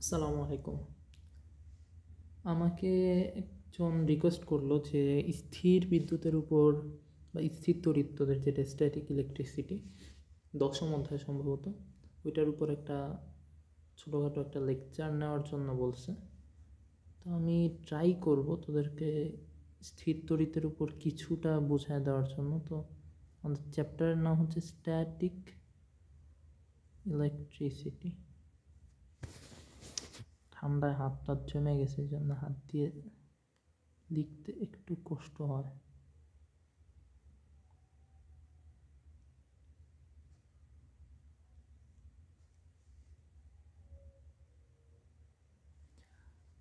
আসসালামু আলাইকুম। আমাকে একজন রিকোয়েস্ট করলো যে স্থির বিদ্যুতের উপর বা স্থির তড়িৎ যেটা স্ট্যাটিক ইলেকট্রিসিটি 10ম অধ্যায় সম্ভবত, ওইটার উপর একটা ছোটোখাটো একটা লেকচার নেওয়ার জন্য বলছে। তো আমি ট্রাই করব তোদেরকে স্থির তড়িতের উপর কিছুটা বোঝায় দেওয়ার জন্য। তো আমাদের চ্যাপ্টারের নাম হচ্ছে স্ট্যাটিক ইলেকট্রিসিটি। ঠান্ডায় হাত টাত জমে গেছে, এই জন্য হাত দিয়ে লিখতে একটু কষ্ট হয়।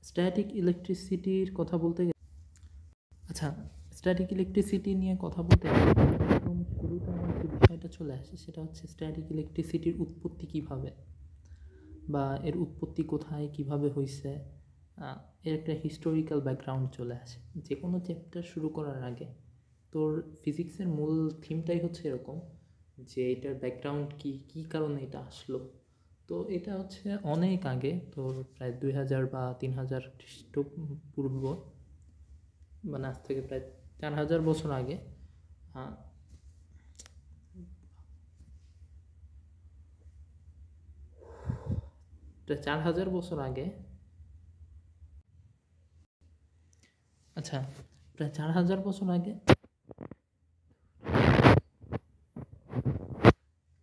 স্ট্যাটিক ইলেকট্রিসিটির কথা বলতে আচ্ছা, স্ট্যাটিক ইলেকট্রিসিটি নিয়ে কথা বলতে একদম শুরুতে আমার যে বিষয়টা চলে আসে সেটা হচ্ছে স্ট্যাটিক ইলেকট্রিসিটির উৎপত্তি কিভাবে, বা এর উৎপত্তি কোথায়, কিভাবে হয়েছে, এর একটা হিস্টোরিক্যাল ব্যাকগ্রাউন্ড চলে আসে। যে কোনো চ্যাপ্টার শুরু করার আগে তোর ফিজিক্সের মূল থিমটাই হচ্ছে এরকম যে এটার ব্যাকগ্রাউন্ড কী, কী কারণে এটা আসলো। তো এটা হচ্ছে অনেক আগে, তোর প্রায় 2000 বা 3000 খ্রিস্টপূর্ব, মানে আজ থেকে প্রায় 4000 বছর আগে। প্রায় 4000 বছর আগে, আচ্ছা প্রায় 4000 বছর আগে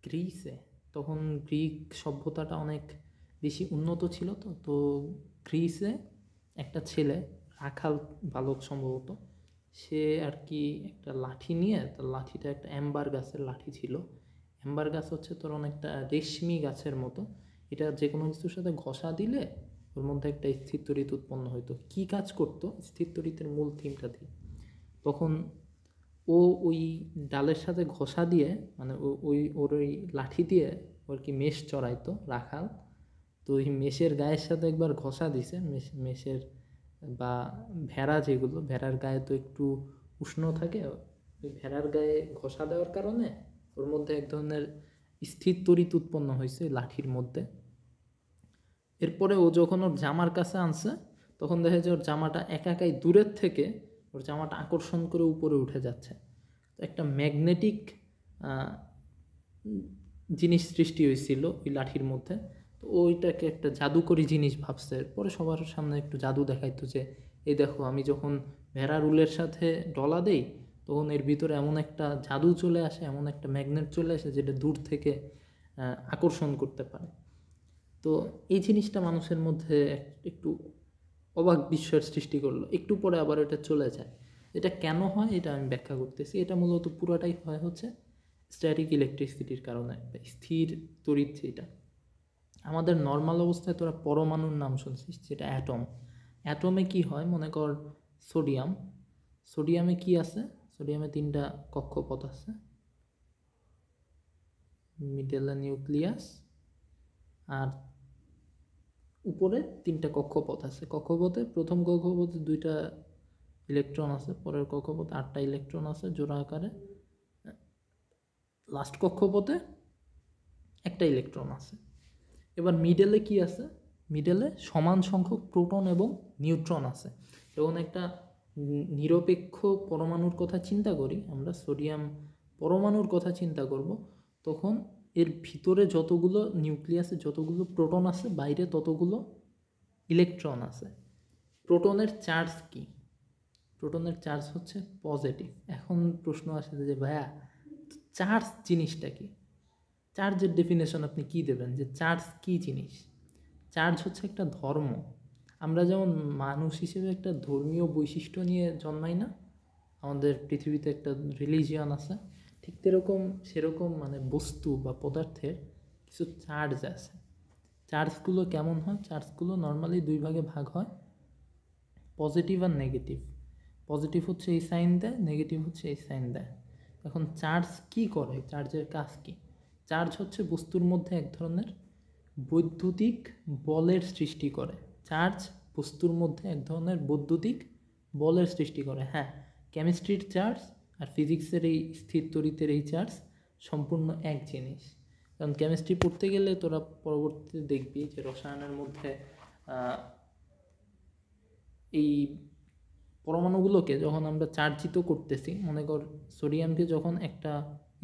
গ্রিসে, তখন গ্রিক সভ্যতাটা অনেক বেশি উন্নত ছিল। তো গ্রিসে একটা ছেলে, রাখাল বালক সম্ভবত, সে আর কি একটা লাঠি নিয়ে, তার লাঠিটা একটা অ্যাম্বার গাছের লাঠি ছিল। অ্যাম্বার গাছ হচ্ছে তোর অনেকটা রেশমি গাছের মতো, এটা যে কোনো কিছুর সাথে ঘষা দিলে ওর মধ্যে একটা স্থির তড়িৎ উৎপন্ন হইতো। কী কাজ করতো স্থির তড়িতের মূল থিমটা দিয়ে, তখন ও ওই ডালের সাথে ঘষা দিয়ে, মানে ওই লাঠি দিয়ে ওর কি মেষ চড়াইতো রাখাল। তো ওই মেষের গায়ের সাথে একবার ঘষা দিছে, মেষের বা ভেড়া, যেগুলো ভেড়ার গায়ে তো একটু উষ্ণ থাকে, ওই ভেড়ার গায়ে ঘষা দেওয়ার কারণে ওর মধ্যে এক ধরনের স্থির তড়িৎ উৎপন্ন হয়েছে লাঠির মধ্যে। এরপরে ও যখন ওর জামার কাছে আনছে, তখন দেখে যে ওর জামাটা একাই দূরের থেকে ওর জামাটা আকর্ষণ করে উপরে উঠে যাচ্ছে। তো একটা ম্যাগনেটিক জিনিস সৃষ্টি হয়েছিল ওই লাঠির মধ্যে। তো ওইটাকে একটা জাদুকরী জিনিস ভাবছে। পরে সবার সামনে একটু জাদু দেখাইতো যে এই দেখো, আমি যখন ভেড়ার উলের সাথে ডলা দেই তখন এর ভিতরে এমন একটা জাদু চলে আসে, এমন একটা ম্যাগনেট চলে আসে যেটা দূর থেকে আকর্ষণ করতে পারে। তো এই জিনিসটা মানুষের মধ্যে একটু অবাক বিস্ময়ের সৃষ্টি করলো। একটু পরে আবার এটা চলে যায়। এটা কেন হয় এটা আমি ব্যাখ্যা করতেছি। এটা মূলত পুরোটাই হয় হচ্ছে স্ট্যাটিক ইলেকট্রিসিটির কারণে, স্থির তড়িৎ। যেটা আমাদের নর্মাল অবস্থায় তোরা পরমাণুর নাম শুনছিস, যেটা অ্যাটম। অ্যাটমে কি হয়, মনে কর সোডিয়াম, সোডিয়ামে কি আছে, সোডিয়ামে 3টা কক্ষপথ আছে, মিডলে নিউক্লিয়াস, আর উপরে 3টা কক্ষপথ আছে। কক্ষপথে প্রথম কক্ষপথে 2টা ইলেকট্রন আছে, পরের কক্ষপথে 8টা ইলেকট্রন আছে জোড়া আকারে, লাস্ট কক্ষপথে একটা ইলেকট্রন আছে। এবার মিডলে কি আছে, মিডলে সমান সংখ্যক প্রোটন এবং নিউট্রন আছে। যখন একটা নিরপেক্ষ পরমাণুর কথা চিন্তা করি আমরা, সোডিয়াম পরমাণুর কথা চিন্তা করব, তখন এর ভিতরে যতগুলো নিউক্লিয়াসে যতগুলো প্রোটন আছে, বাইরে ততগুলো ইলেকট্রন আছে। প্রোটনের চার্জ কি, প্রোটনের চার্জ হচ্ছে পজিটিভ। এখন প্রশ্ন আসে যে ভাইয়া চার্জ জিনিসটা কি, চার্জের ডেফিনেশন আপনি কি দেবেন, যে চার্জ কি জিনিস। চার্জ হচ্ছে একটা ধর্ম। আমরা যেমন মানুষ হিসেবে একটা ধর্মীয় বৈশিষ্ট্য নিয়ে জন্মাই না, আমাদের পৃথিবীতে একটা রিলিজিয়ন আছে, ঠিক সেরকম মানে বস্তু বা পদার্থের কিছু চার্জ আছে। চার্জগুলো কেমন হয়, চার্জগুলো নর্মালি 2 ভাগে ভাগ হয়, পজিটিভ আর নেগেটিভ। পজিটিভ হচ্ছে এই সাইন দেয়, নেগেটিভ হচ্ছে এই সাইন দেয়। এখন চার্জ কি করে, চার্জের কাজ কি? চার্জ হচ্ছে বস্তুর মধ্যে এক ধরনের বৈদ্যুতিক বলের সৃষ্টি করে। চার্জ বস্তুর মধ্যে এক ধরনের বৈদ্যুতিক বলের সৃষ্টি করে। হ্যাঁ, কেমিস্ট্রির চার্জ আর ফিজিক্সের এই স্থির তড়িতের এই চার্জ সম্পূর্ণ এক জিনিস। কারণ কেমিস্ট্রি পড়তে গেলে তোরা পরবর্তীতে দেখবি যে রসায়নের মধ্যে এই পরমাণুগুলোকে যখন আমরা চার্জিত করতেছি, মনে কর সোডিয়ামকে যখন একটা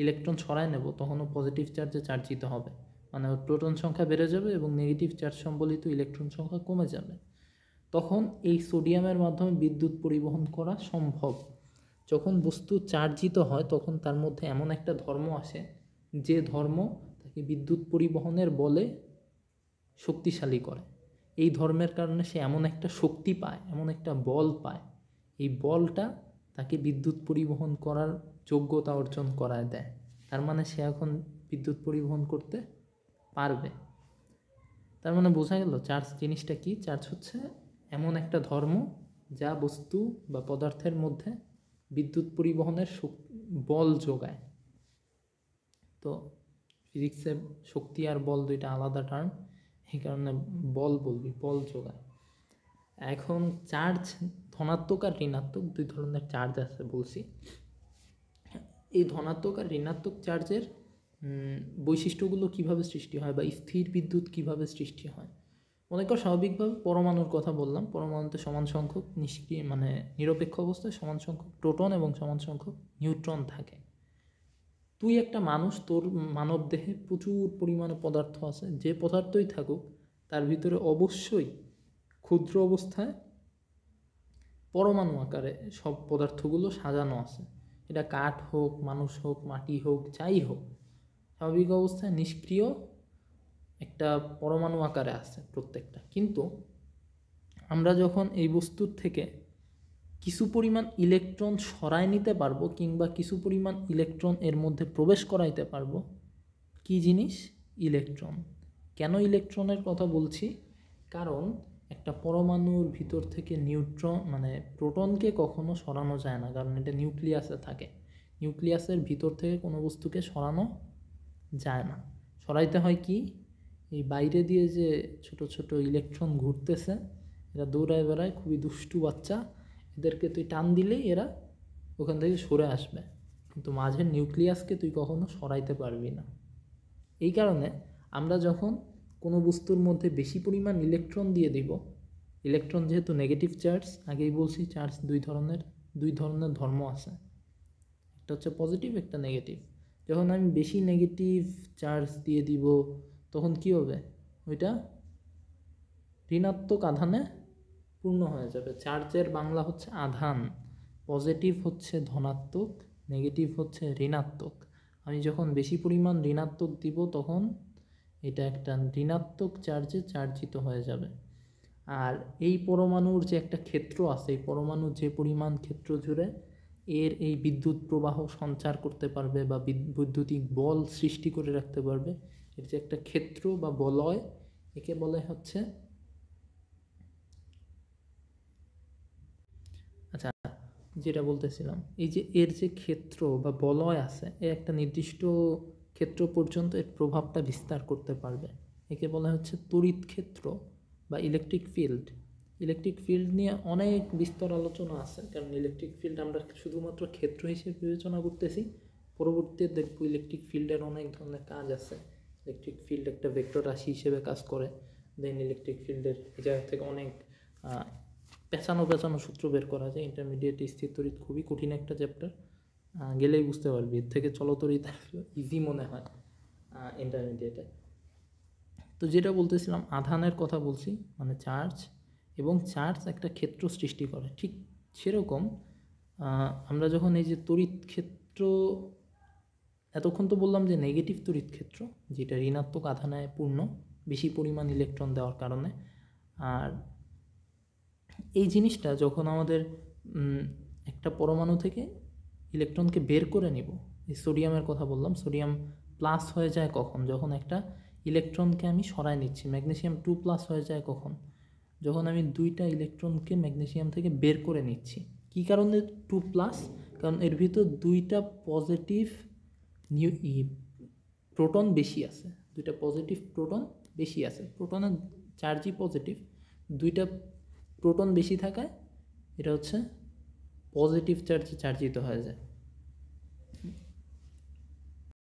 ইলেকট্রন ছড়ায় নেব তখনও পজিটিভ চার্জে চার্জিত হবে, মানে ওর প্রোটন সংখ্যা বেড়ে যাবে এবং নেগেটিভ চার্জ সম্বলিত ইলেকট্রন সংখ্যা কমে যাবে। তখন এই সোডিয়ামের মাধ্যমে বিদ্যুৎ পরিবহন করা সম্ভব। যখন বস্তু চার্জিত হয় তখন তার মধ্যে এমন একটা ধর্ম আসে যে ধর্ম তাকে বিদ্যুৎ পরিবহনের বলে শক্তিশালী করে। এই ধর্মের কারণে সে এমন একটা শক্তি পায়, এমন একটা বল পায়, এই বলটা তাকে বিদ্যুৎ পরিবহন করার যোগ্যতা অর্জন করায় দেয়। তার মানে সে এখন বিদ্যুৎ পরিবহন করতে পারবে। তার মানে বোঝা গেল চার্জ জিনিসটা কি। চার্জ হচ্ছে এমন একটা ধর্ম যা বস্তু বা পদার্থের মধ্যে বিদ্যুৎ পরিবহনের বল যোগায়। তো ফিজিক্সে শক্তি আর বল দুইটা আলাদা টার্ম, এই কারণে বল বলবি, বল যোগায়। এখন চার্জ ধনাত্মক আর ঋণাত্মক দুই ধরনের চার্জ আছে বলছি। এই ধনাত্মক আর ঋণাত্মক চার্জের বৈশিষ্ট্যগুলো কিভাবে সৃষ্টি হয় বা স্থির বিদ্যুৎ কিভাবে সৃষ্টি হয়। মনে কর স্বাভাবিকভাবে পরমাণুর কথা বললাম, পরমাণুতে সমান সংখ্যক নিষ্ক্রিয় মানে নিরপেক্ষ অবস্থায় সমান সংখ্যক প্রোটন এবং সমান সংখ্যক নিউট্রন থাকে। তুই একটা মানুষ, তোর মানব দেহে প্রচুর পরিমাণে পদার্থ আছে, যে পদার্থই থাকুক তার ভিতরে অবশ্যই ক্ষুদ্র অবস্থায় পরমাণু আকারে সব পদার্থগুলো সাজানো আছে। এটা কাঠ হোক, মানুষ হোক, মাটি হোক, যাই হোক, স্বাভাবিক অবস্থায় নিষ্ক্রিয় একটা পরমাণু আকারে আছে প্রত্যেকটা। কিন্তু আমরা যখন এই বস্তুর থেকে কিছু পরিমাণ ইলেকট্রন সরায় নিতে পারবো কিংবা কিছু পরিমাণ ইলেকট্রন এর মধ্যে প্রবেশ করাইতে পারবো, কি জিনিস? ইলেকট্রন। কেন ইলেকট্রনের কথা বলছি? কারণ একটা পরমাণুর ভিতর থেকে নিউট্রন মানে প্রোটনকে কখনো সরানো যায় না, কারণ এটা নিউক্লিয়াসে থাকে। নিউক্লিয়াসের ভিতর থেকে কোনো বস্তুকে সরানো যায় না। সরাইতে হয় কি? এই বাইরে দিয়ে যে ছোট ছোট ইলেকট্রন ঘুরতেছে, এরা দৌড়ায় বেড়ায়, খুবই দুষ্টু বাচ্চা, এদেরকে তুই টান দিলেই এরা ওখান থেকে সরে আসবে, কিন্তু মাঝের নিউক্লিয়াসকে তুই কখনো সরাইতে পারবি না। এই কারণে আমরা যখন কোনো বস্তুর মধ্যে বেশি পরিমাণ ইলেকট্রন দিয়ে দিব, ইলেকট্রন যেহেতু নেগেটিভ চার্জ, আগেই বলছি চার্জ দুই ধরনের ধর্ম আছে, একটা হচ্ছে পজিটিভ, একটা নেগেটিভ। যখন আমি বেশি নেগেটিভ চার্জ দিয়ে দিব তখন কি হবে? ওইটা ঋণাত্মক আধানে পূর্ণ হয়ে যাবে। চার্জের বাংলা হচ্ছে আধান। পজিটিভ হচ্ছে ধনাত্মক, নেগেটিভ হচ্ছে ঋণাত্মক। আমি যখন বেশি পরিমাণ ঋণাত্মক দিব তখন এটা একটা ঋণাত্মক চার্জে চার্জিত হয়ে যাবে। আর এই পরমাণুর যে একটা ক্ষেত্র আছে, এই পরমাণুর যে পরিমাণ ক্ষেত্র জুড়ে এর এই বিদ্যুৎ প্রবাহ সঞ্চার করতে পারবে বা বৈদ্যুতিক বল সৃষ্টি করে রাখতে পারবে, এর যে একটা ক্ষেত্র বা বলয়, একে বলে হচ্ছে, আচ্ছা যেটা বলতেছিলাম, এই যে এর যে ক্ষেত্র বা বলয় আছে, এর একটা নির্দিষ্ট ক্ষেত্র পর্যন্ত এর প্রভাবটা বিস্তার করতে পারবে, একে বলা হচ্ছে তড়িৎ ক্ষেত্র বা ইলেকট্রিক ফিল্ড। ইলেকট্রিক ফিল্ড নিয়ে অনেক বিস্তর আলোচনা আছে, কারণ ইলেকট্রিক ফিল্ড আমরা শুধুমাত্র ক্ষেত্র হিসেবে বিবেচনা করতেছি। পরবর্তীতে দেখব ইলেকট্রিক ফিল্ডের অনেক ধরনের কাজ আছে। ইলেকট্রিক ফিল্ড একটা ভেক্টর রাশি হিসেবে কাজ করে। দেন ইলেকট্রিক ফিল্ডের এই জায়গা থেকে অনেক পেঁচানো সূত্র বের করা যায়। ইন্টারমিডিয়েট স্থির তড়িৎ খুবই কঠিন একটা চ্যাপ্টার, গেলেই বুঝতে পারবি। এর থেকে চলতড়িৎ ইজি মনে হয় ইন্টারমিডিয়েটে। তো যেটা বলতেছিলাম, আধানের কথা বলছি, মানে চার্জ, এবং চার্জ একটা ক্ষেত্র সৃষ্টি করে। ঠিক সেরকম আমরা যখন এই যে তড়িৎ ক্ষেত্র, এতক্ষণ তো বললাম যে নেগেটিভ তড়িৎ ক্ষেত্র, যেটা ঋণাত্মক আধানে পূর্ণ, বেশি পরিমাণ ইলেকট্রন দেওয়ার কারণে। আর এই জিনিসটা যখন আমাদের একটা পরমাণু থেকে ইলেকট্রনকে বের করে নিব, এই সোডিয়ামের কথা বললাম, সোডিয়াম প্লাস হয়ে যায় কখন? যখন একটা ইলেকট্রনকে আমি সরায় নিচ্ছি। ম্যাগনেসিয়াম 2+ হয়ে যায় কখন? যখন আমি দুইটা ইলেকট্রনকে ম্যাগনেসিয়াম থেকে বের করে নিচ্ছি। কী কারণে 2+? কারণ এর ভিতর দুইটা পজিটিভ প্রোটন বেশি আছে, দুইটা পজিটিভ প্রোটন বেশি আছে। প্রোটনের চার্জই পজিটিভ, দুইটা প্রোটন বেশি থাকায় এটা হচ্ছে পজিটিভ চার্জে চার্জিত হয়ে যায়।